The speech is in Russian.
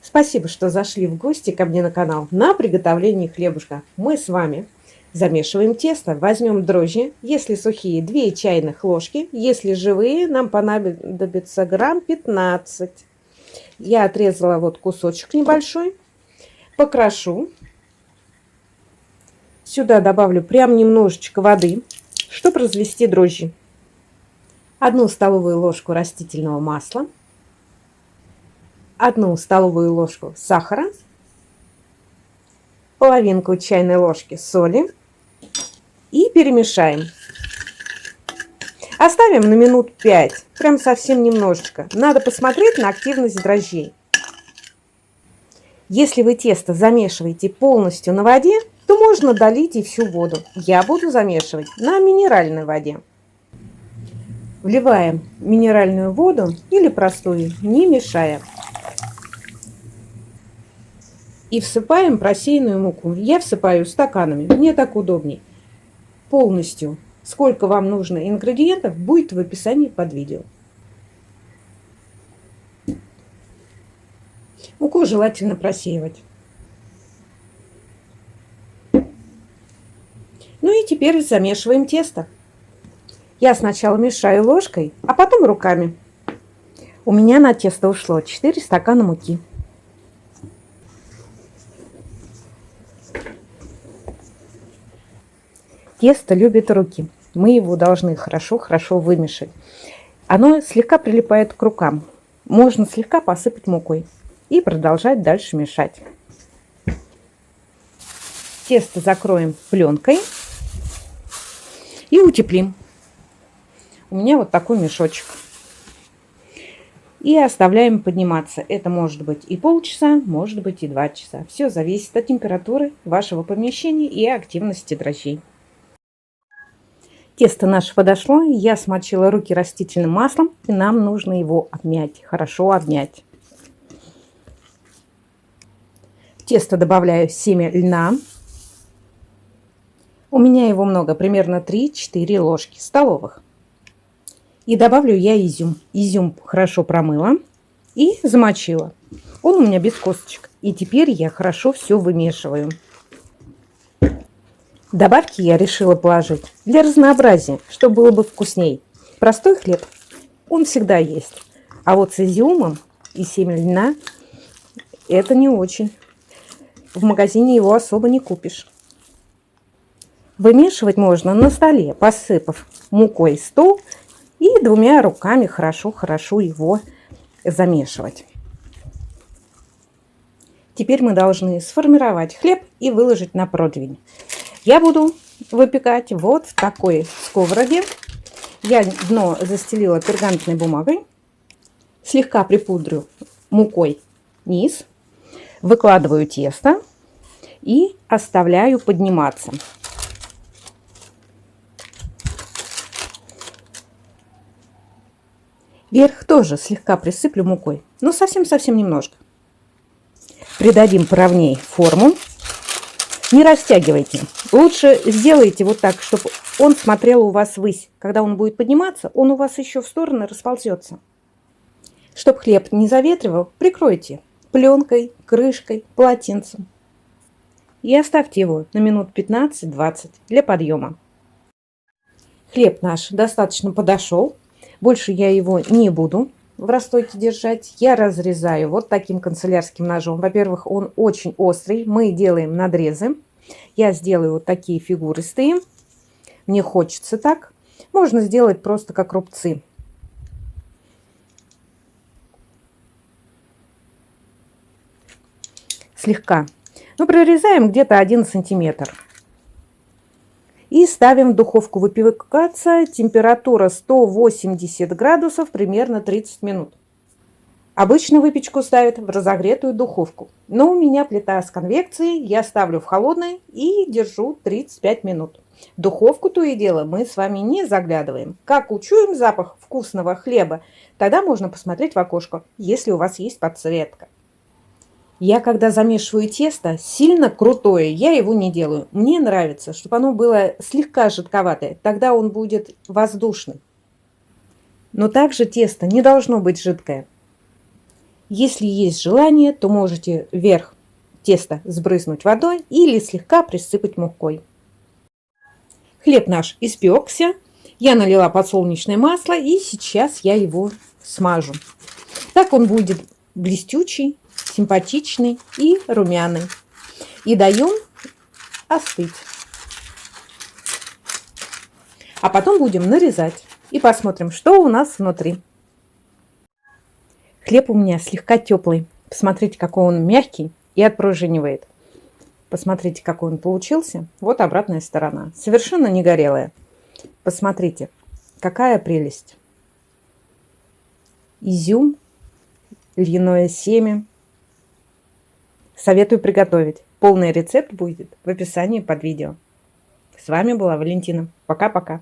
Спасибо, что зашли в гости ко мне на канал на приготовление хлебушка. Мы с вами замешиваем тесто. Возьмем дрожжи, если сухие, 2 чайных ложки, если живые, нам понадобится грамм 15. Я отрезала вот кусочек небольшой, покрошу. Сюда добавлю прям немножечко воды, чтобы развести дрожжи. 1 столовую ложку растительного масла, 1 столовую ложку сахара, половинку чайной ложки соли и перемешаем. Оставим на минут 5, прям совсем немножечко. Надо посмотреть на активность дрожжей. Если вы тесто замешиваете полностью на воде, то можно долить и всю воду. Я буду замешивать на минеральной воде. Вливаем минеральную воду или простую, не мешая. И всыпаем просеянную муку. Я всыпаю стаканами, мне так удобней. Полностью, сколько вам нужно ингредиентов, будет в описании под видео. Муку желательно просеивать. Ну и теперь замешиваем тесто. Я сначала мешаю ложкой, а потом руками. У меня на тесто ушло 4 стакана муки. Тесто любит руки. Мы его должны хорошо вымешать. Оно слегка прилипает к рукам. Можно слегка посыпать мукой и продолжать дальше мешать. Тесто закроем пленкой и утеплим. У меня вот такой мешочек. И оставляем подниматься. Это может быть и полчаса, может быть и 2 часа. Все зависит от температуры вашего помещения и активности дрожжей. Тесто наше подошло, я смочила руки растительным маслом, и нам нужно его обмять, хорошо обмять. В тесто добавляю семя льна. У меня его много, примерно 3-4 ложки столовых. И добавлю я изюм. Изюм хорошо промыла и замочила. Он у меня без косточек. И теперь я хорошо все вымешиваю. Добавки я решила положить для разнообразия, чтобы было бы вкусней. Простой хлеб, он всегда есть. А вот с изюмом и семя льна это не очень. В магазине его особо не купишь. Вымешивать можно на столе, посыпав мукой стол и 2 руками хорошо его замешивать. Теперь мы должны сформировать хлеб и выложить на противень. Я буду выпекать вот в такой сковороде. Я дно застелила пергаментной бумагой. Слегка припудрю мукой низ. Выкладываю тесто и оставляю подниматься. Верх тоже слегка присыплю мукой, но совсем немножко. Придадим поровней форму. Не растягивайте. Лучше сделайте вот так, чтобы он смотрел у вас ввысь. Когда он будет подниматься, он у вас еще в стороны расползется. Чтобы хлеб не заветривал, прикройте пленкой, крышкой, полотенцем. И оставьте его на минут 15-20 для подъема. Хлеб наш достаточно подошел. Больше я его не буду в расстойке держать. Я разрезаю вот таким канцелярским ножом. Во-первых, он очень острый. Мы делаем надрезы. Я сделаю вот такие фигуристые. Мне хочется так. Можно сделать просто как рубцы. Слегка. Но прорезаем где-то 1 сантиметр. И ставим в духовку выпекаться. Температура 180 градусов, примерно 30 минут. Обычно выпечку ставят в разогретую духовку. Но у меня плита с конвекцией. Я ставлю в холодной и держу 35 минут. Духовку, то и дело, мы с вами не заглядываем. Как учуем запах вкусного хлеба, тогда можно посмотреть в окошко, если у вас есть подсветка. Я, когда замешиваю тесто, сильно крутое, я его не делаю. Мне нравится, чтобы оно было слегка жидковатое. Тогда он будет воздушный. Но также тесто не должно быть жидкое. Если есть желание, то можете вверх теста сбрызнуть водой или слегка присыпать мукой. Хлеб наш испекся. Я налила подсолнечное масло и сейчас я его смажу. Так он будет блестючий, симпатичный и румяный. И даем остыть. А потом будем нарезать и посмотрим, что у нас внутри. Хлеб у меня слегка теплый. Посмотрите, какой он мягкий и отпружинивает. Посмотрите, какой он получился. Вот обратная сторона. Совершенно не горелая. Посмотрите, какая прелесть. Изюм, льняное семя. Советую приготовить. Полный рецепт будет в описании под видео. С вами была Валентина. Пока-пока.